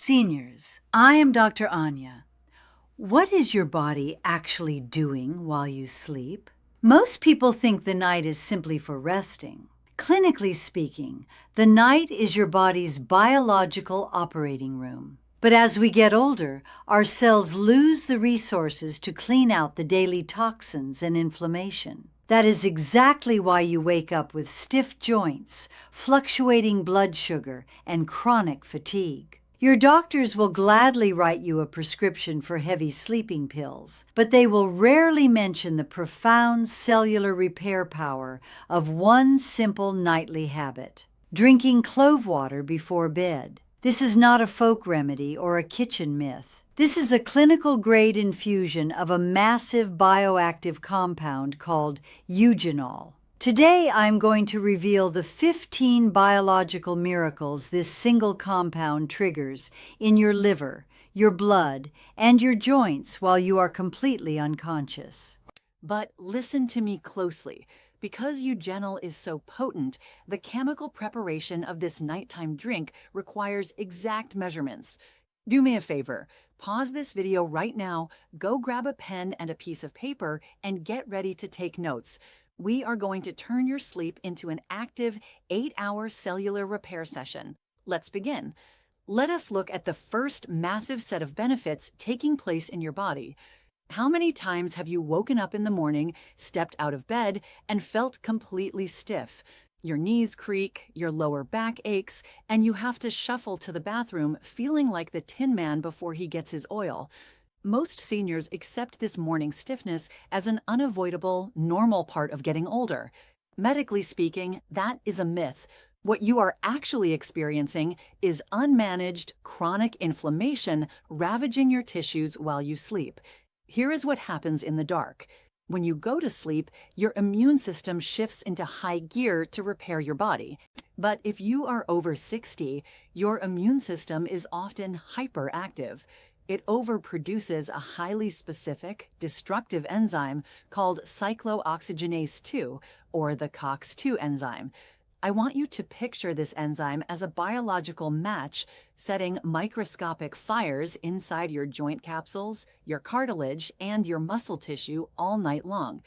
Seniors, I am Dr. Anya. What is your body actually doing while you sleep? Most people think the night is simply for resting. Clinically speaking, the night is your body's biological operating room. But as we get older, our cells lose the resources to clean out the daily toxins and inflammation. That is exactly why you wake up with stiff joints, fluctuating blood sugar, and chronic fatigue. Your doctors will gladly write you a prescription for heavy sleeping pills, but they will rarely mention the profound cellular repair power of one simple nightly habit: drinking clove water before bed. This is not a folk remedy or a kitchen myth. This is a clinical-grade infusion of a massive bioactive compound called Eugenol. Today, I'm going to reveal the 15 biological miracles this single compound triggers in your liver, your blood, and your joints while you are completely unconscious. But listen to me closely. Because Eugenol is so potent, the chemical preparation of this nighttime drink requires exact measurements. Do me a favor, pause this video right now, go grab a pen and a piece of paper, and get ready to take notes. We are going to turn your sleep into an active 8-hour cellular repair session. Let's begin. Let us look at the first massive set of benefits taking place in your body. How many times have you woken up in the morning, stepped out of bed, and felt completely stiff? Your knees creak, your lower back aches, and you have to shuffle to the bathroom feeling like the Tin Man before he gets his oil. Most seniors accept this morning stiffness as an unavoidable, normal part of getting older. Medically speaking, that is a myth. What you are actually experiencing is unmanaged, chronic inflammation ravaging your tissues while you sleep. Here is what happens in the dark. When you go to sleep, your immune system shifts into high gear to repair your body. But if you are over 60, your immune system is often hyperactive. It overproduces a highly specific, destructive enzyme called cyclooxygenase 2, or the COX-2 enzyme. I want you to picture this enzyme as a biological match setting microscopic fires inside your joint capsules, your cartilage, and your muscle tissue all night long.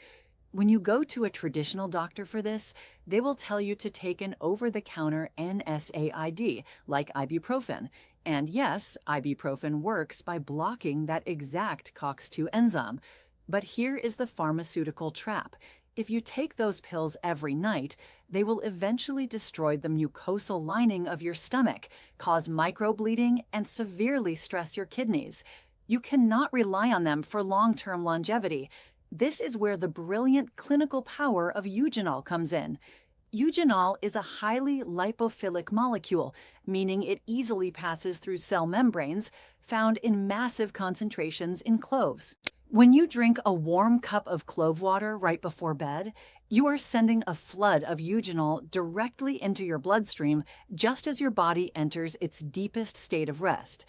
When you go to a traditional doctor for this, they will tell you to take an over-the-counter NSAID, like ibuprofen. And yes, ibuprofen works by blocking that exact COX-2 enzyme. But here is the pharmaceutical trap. If you take those pills every night, they will eventually destroy the mucosal lining of your stomach, cause microbleeding, and severely stress your kidneys. You cannot rely on them for long-term longevity. This is where the brilliant clinical power of Eugenol comes in. Eugenol is a highly lipophilic molecule, meaning it easily passes through cell membranes, found in massive concentrations in cloves. When you drink a warm cup of clove water right before bed, you are sending a flood of Eugenol directly into your bloodstream just as your body enters its deepest state of rest.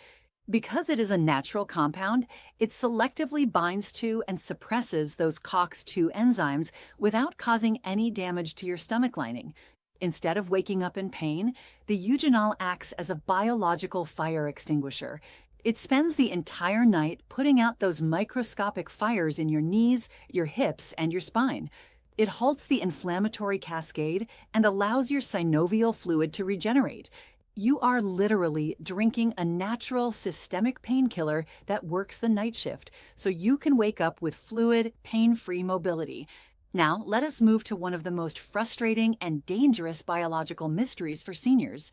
Because it is a natural compound, it selectively binds to and suppresses those COX-2 enzymes without causing any damage to your stomach lining. Instead of waking up in pain, the Eugenol acts as a biological fire extinguisher. It spends the entire night putting out those microscopic fires in your knees, your hips, and your spine. It halts the inflammatory cascade and allows your synovial fluid to regenerate. You are literally drinking a natural systemic painkiller that works the night shift, so you can wake up with fluid, pain-free mobility. Now, let us move to one of the most frustrating and dangerous biological mysteries for seniors.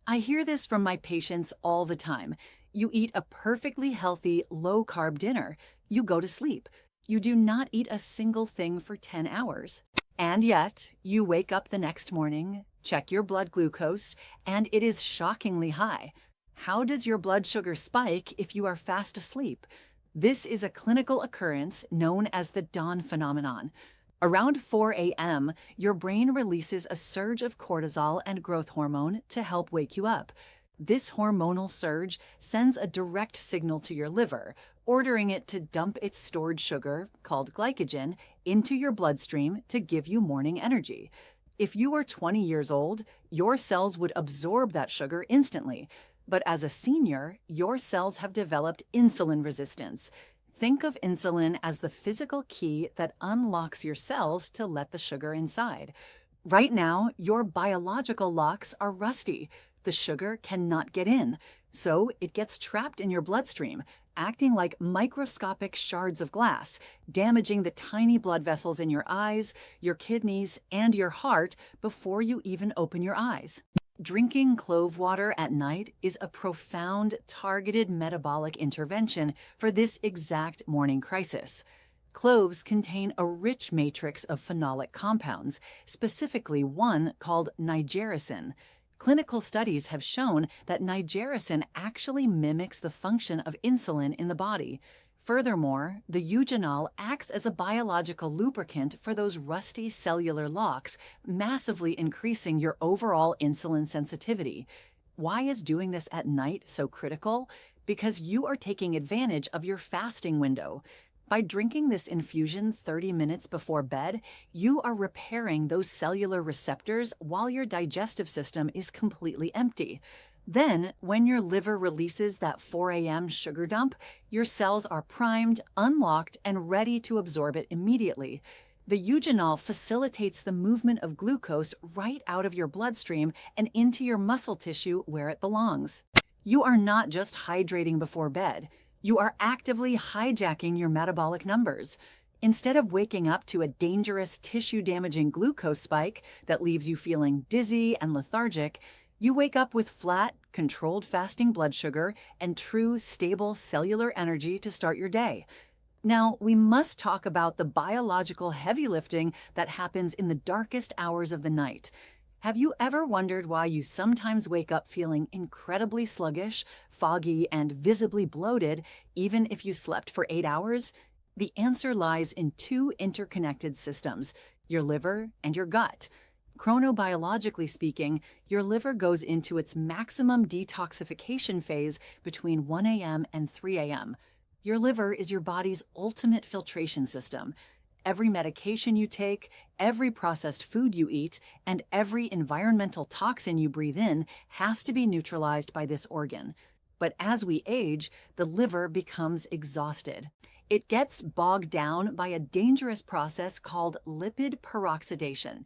I hear this from my patients all the time. You eat a perfectly healthy, low-carb dinner. You go to sleep. You do not eat a single thing for 10 hours. And yet, you wake up the next morning, check your blood glucose, and it is shockingly high. How does your blood sugar spike if you are fast asleep? This is a clinical occurrence known as the dawn phenomenon. Around 4 a.m., your brain releases a surge of cortisol and growth hormone to help wake you up. This hormonal surge sends a direct signal to your liver, ordering it to dump its stored sugar, called glycogen, into your bloodstream to give you morning energy. If you were 20 years old, your cells would absorb that sugar instantly. But as a senior, your cells have developed insulin resistance. Think of insulin as the physical key that unlocks your cells to let the sugar inside. Right now, your biological locks are rusty. The sugar cannot get in, so it gets trapped in your bloodstream, acting like microscopic shards of glass, damaging the tiny blood vessels in your eyes, your kidneys, and your heart before you even open your eyes. Drinking clove water at night is a profound, targeted metabolic intervention for this exact morning crisis. Cloves contain a rich matrix of phenolic compounds, specifically one called nigericin. Clinical studies have shown that nigericin actually mimics the function of insulin in the body. Furthermore, the eugenol acts as a biological lubricant for those rusty cellular locks, massively increasing your overall insulin sensitivity. Why is doing this at night so critical? Because you are taking advantage of your fasting window. By drinking this infusion 30 minutes before bed, you are repairing those cellular receptors while your digestive system is completely empty. Then, when your liver releases that 4 a.m. sugar dump, your cells are primed, unlocked, and ready to absorb it immediately. The eugenol facilitates the movement of glucose right out of your bloodstream and into your muscle tissue where it belongs. You are not just hydrating before bed. You are actively hijacking your metabolic numbers. Instead of waking up to a dangerous tissue-damaging glucose spike that leaves you feeling dizzy and lethargic, you wake up with flat, controlled fasting blood sugar and true, stable cellular energy to start your day. Now, we must talk about the biological heavy lifting that happens in the darkest hours of the night. Have you ever wondered why you sometimes wake up feeling incredibly sluggish, foggy, and visibly bloated, even if you slept for 8 hours? The answer lies in two interconnected systems, your liver and your gut. Chronobiologically speaking, your liver goes into its maximum detoxification phase between 1 a.m. and 3 a.m. Your liver is your body's ultimate filtration system. Every medication you take, every processed food you eat, and every environmental toxin you breathe in has to be neutralized by this organ. But as we age, the liver becomes exhausted. It gets bogged down by a dangerous process called lipid peroxidation.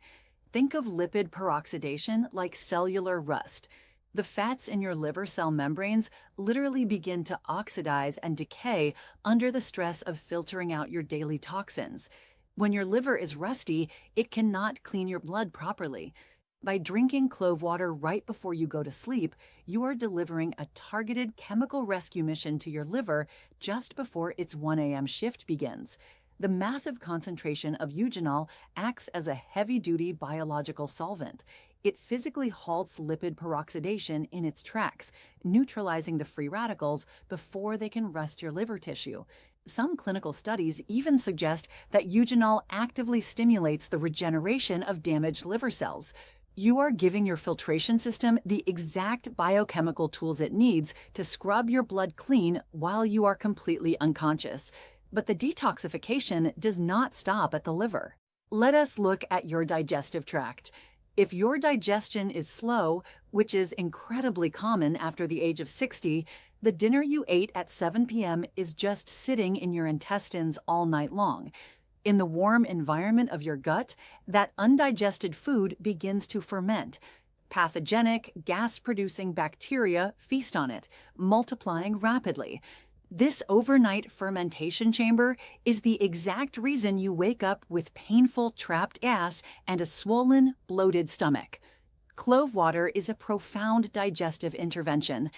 Think of lipid peroxidation like cellular rust. The fats in your liver cell membranes literally begin to oxidize and decay under the stress of filtering out your daily toxins. When your liver is rusty, it cannot clean your blood properly. By drinking clove water right before you go to sleep, you are delivering a targeted chemical rescue mission to your liver just before its 1 a.m. shift begins. The massive concentration of eugenol acts as a heavy-duty biological solvent. It physically halts lipid peroxidation in its tracks, neutralizing the free radicals before they can rust your liver tissue. Some clinical studies even suggest that eugenol actively stimulates the regeneration of damaged liver cells. You are giving your filtration system the exact biochemical tools it needs to scrub your blood clean while you are completely unconscious. But the detoxification does not stop at the liver. Let us look at your digestive tract. If your digestion is slow, which is incredibly common after the age of 60, the dinner you ate at 7 p.m. is just sitting in your intestines all night long. In the warm environment of your gut, that undigested food begins to ferment. Pathogenic, gas-producing bacteria feast on it, multiplying rapidly. This overnight fermentation chamber is the exact reason you wake up with painful trapped gas and a swollen, bloated stomach. Clove water is a profound digestive intervention.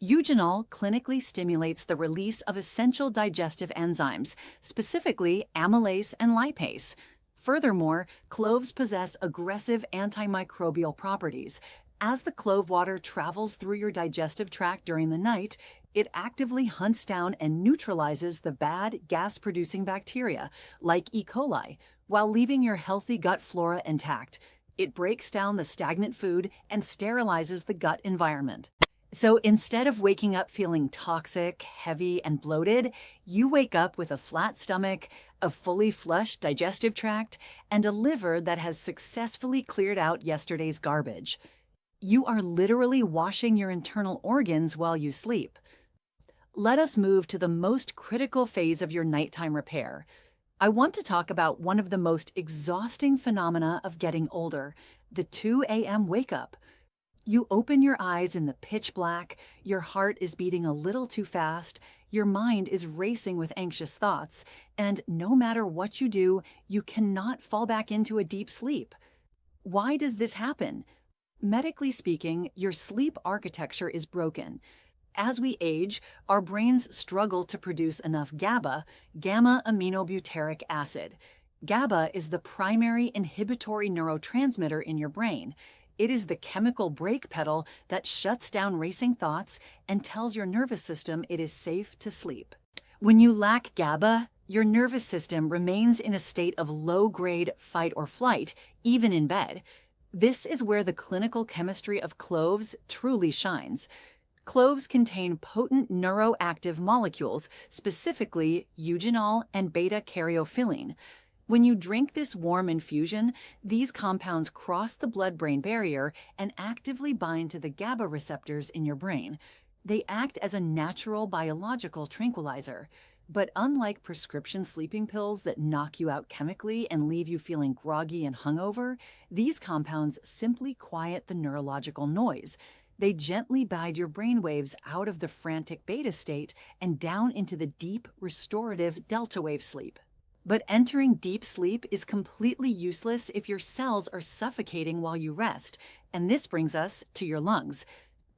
Eugenol clinically stimulates the release of essential digestive enzymes, specifically amylase and lipase. Furthermore, cloves possess aggressive antimicrobial properties. As the clove water travels through your digestive tract during the night, it actively hunts down and neutralizes the bad gas-producing bacteria, like E. coli, while leaving your healthy gut flora intact. It breaks down the stagnant food and sterilizes the gut environment. So instead of waking up feeling toxic, heavy, and bloated, you wake up with a flat stomach, a fully flushed digestive tract, and a liver that has successfully cleared out yesterday's garbage. You are literally washing your internal organs while you sleep. Let us move to the most critical phase of your nighttime repair. I want to talk about one of the most exhausting phenomena of getting older, the 2 a.m. wake up. You open your eyes in the pitch black, your heart is beating a little too fast, your mind is racing with anxious thoughts, and no matter what you do, you cannot fall back into a deep sleep. Why does this happen? Medically speaking, your sleep architecture is broken. As we age, our brains struggle to produce enough GABA, gamma-aminobutyric acid. GABA is the primary inhibitory neurotransmitter in your brain. It is the chemical brake pedal that shuts down racing thoughts and tells your nervous system it is safe to sleep. When you lack GABA, your nervous system remains in a state of low-grade fight or flight, even in bed. This is where the clinical chemistry of cloves truly shines. Cloves contain potent neuroactive molecules, specifically eugenol and beta-caryophyllene. When you drink this warm infusion, these compounds cross the blood-brain barrier and actively bind to the GABA receptors in your brain. They act as a natural biological tranquilizer. But unlike prescription sleeping pills that knock you out chemically and leave you feeling groggy and hungover, these compounds simply quiet the neurological noise. They gently guide your brainwaves out of the frantic beta state and down into the deep, restorative delta wave sleep. But entering deep sleep is completely useless if your cells are suffocating while you rest, and this brings us to your lungs.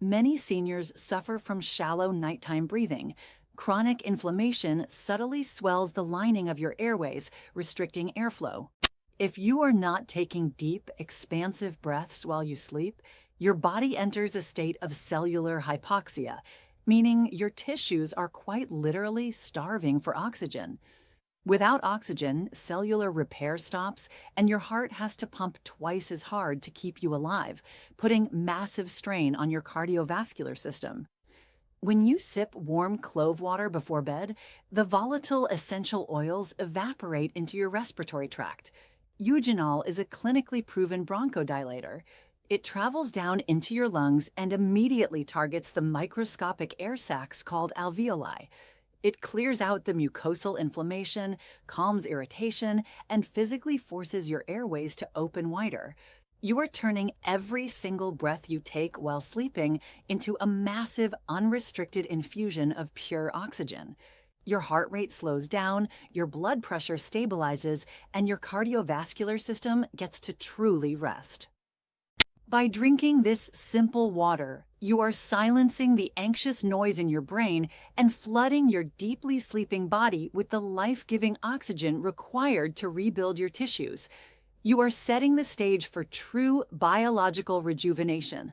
Many seniors suffer from shallow nighttime breathing. Chronic inflammation subtly swells the lining of your airways, restricting airflow. If you are not taking deep, expansive breaths while you sleep, your body enters a state of cellular hypoxia, meaning your tissues are quite literally starving for oxygen. Without oxygen, cellular repair stops, and your heart has to pump twice as hard to keep you alive, putting massive strain on your cardiovascular system. When you sip warm clove water before bed, the volatile essential oils evaporate into your respiratory tract. Eugenol is a clinically proven bronchodilator. It travels down into your lungs and immediately targets the microscopic air sacs called alveoli. It clears out the mucosal inflammation, calms irritation, and physically forces your airways to open wider. You are turning every single breath you take while sleeping into a massive, unrestricted infusion of pure oxygen. Your heart rate slows down, your blood pressure stabilizes, and your cardiovascular system gets to truly rest. By drinking this simple water, you are silencing the anxious noise in your brain and flooding your deeply sleeping body with the life-giving oxygen required to rebuild your tissues. You are setting the stage for true biological rejuvenation.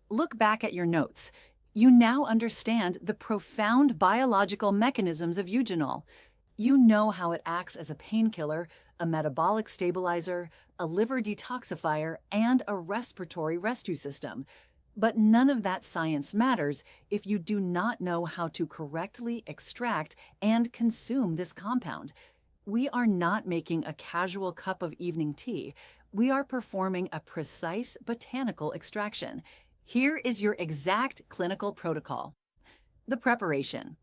Look back at your notes. You now understand the profound biological mechanisms of eugenol. You know how it acts as a painkiller, a metabolic stabilizer, a liver detoxifier, and a respiratory rescue system. But none of that science matters if you do not know how to correctly extract and consume this compound. We are not making a casual cup of evening tea. We are performing a precise botanical extraction. Here is your exact clinical protocol. The preparation.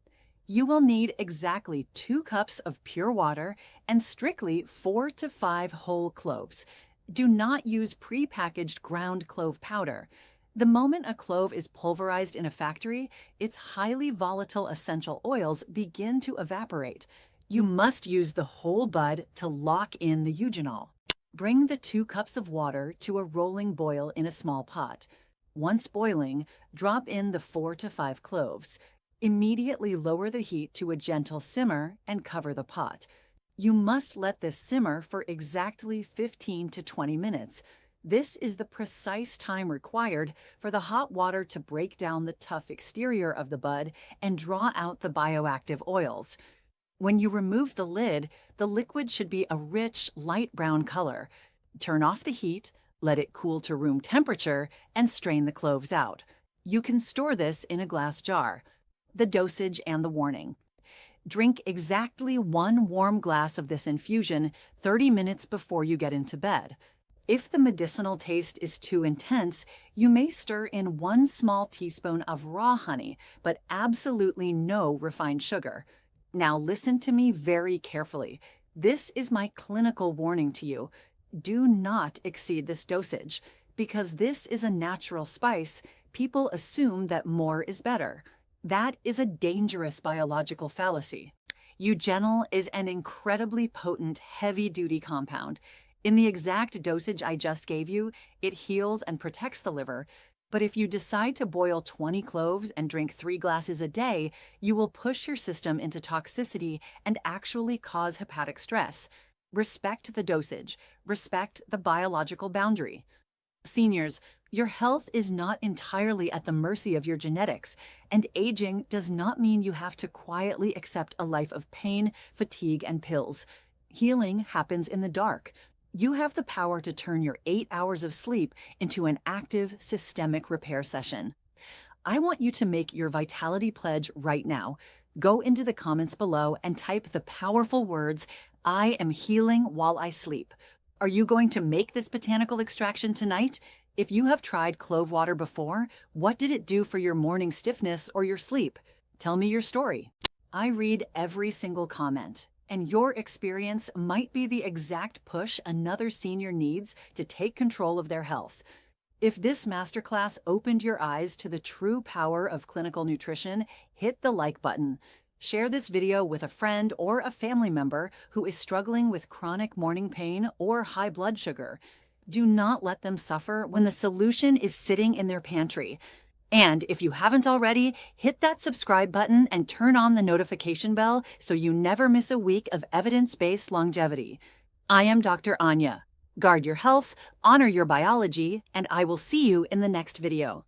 You will need exactly 2 cups of pure water and strictly 4 to 5 whole cloves. Do not use pre-packaged ground clove powder. The moment a clove is pulverized in a factory, its highly volatile essential oils begin to evaporate. You must use the whole bud to lock in the eugenol. Bring the 2 cups of water to a rolling boil in a small pot. Once boiling, drop in the 4 to 5 cloves. Immediately lower the heat to a gentle simmer and cover the pot. You must let this simmer for exactly 15 to 20 minutes. This is the precise time required for the hot water to break down the tough exterior of the bud and draw out the bioactive oils. When you remove the lid, the liquid should be a rich, light brown color. Turn off the heat, let it cool to room temperature, and strain the cloves out. You can store this in a glass jar. The dosage and the warning. Drink exactly 1 warm glass of this infusion 30 minutes before you get into bed. If the medicinal taste is too intense, you may stir in 1 small teaspoon of raw honey, but absolutely no refined sugar. Now listen to me very carefully. This is my clinical warning to you. Do not exceed this dosage. Because this is a natural spice, people assume that more is better. That is a dangerous biological fallacy. Eugenol is an incredibly potent, heavy-duty compound. In the exact dosage I just gave you, it heals and protects the liver. But if you decide to boil 20 cloves and drink 3 glasses a day, you will push your system into toxicity and actually cause hepatic stress. Respect the dosage. Respect the biological boundary. Seniors, your health is not entirely at the mercy of your genetics, and aging does not mean you have to quietly accept a life of pain, fatigue, and pills. Healing happens in the dark. You have the power to turn your 8 hours of sleep into an active, systemic repair session. I want you to make your vitality pledge right now. Go into the comments below and type the powerful words, "I am healing while I sleep." Are you going to make this botanical extraction tonight? If you have tried clove water before, what did it do for your morning stiffness or your sleep? Tell me your story. I read every single comment, and your experience might be the exact push another senior needs to take control of their health. If this masterclass opened your eyes to the true power of clinical nutrition, hit the like button. Share this video with a friend or a family member who is struggling with chronic morning pain or high blood sugar. Do not let them suffer when the solution is sitting in their pantry. And if you haven't already, hit that subscribe button and turn on the notification bell so you never miss a week of evidence-based longevity. I am Dr. Anya. Guard your health, honor your biology, and I will see you in the next video.